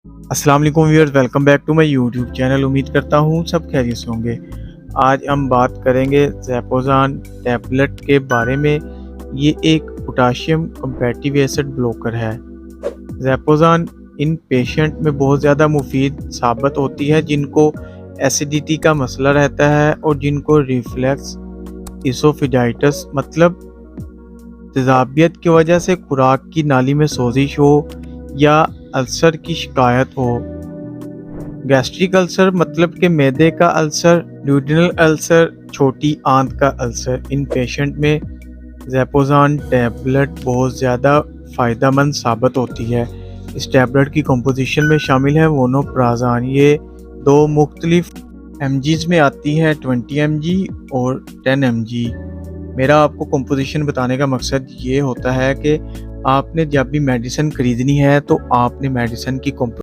अस्सलाम वालेकुम viewers, welcome back to my YouTube channel. उम्मीद करता हूँ सब खैरियत से होंगे। आज हम बात करेंगे ज़ेपोज़ान टैबलेट के बारे में। ये एक पोटाशियम कम्पैटिव एसिड ब्लॉकर है। ज़ेपोज़ान इन पेशेंट में बहुत ज़्यादा मुफीद साबित होती है जिनको एसिडिटी का मसला रहता है और जिनको रिफ्लक्स इसोफेजाइटिस मतलब तेज़ाबियत की वजह से खुराक की नाली में सोजिश हो या अल्सर की शिकायत हो। गैस्ट्रिक अल्सर मतलब कि मैदे का अल्सर, ड्यूडेनल अल्सर, छोटी आंत का अल्सर। इन पेशेंट में ज़ेपोज़ान टैबलेट बहुत ज़्यादा फ़ायदेमंद साबित होती है। इस टैबलेट की कंपोजिशन में शामिल है वोनोप्राज़ान। ये दो मुख्तलिफ एमजीज़ में आती है, 20 एमजी और 10 एमजी। मेरा आपको कंपोजिशन बताने का मकसद ये होता है कि आपने जब भी मेडिसिन खरीदनी है तो आपने मेडिसिन की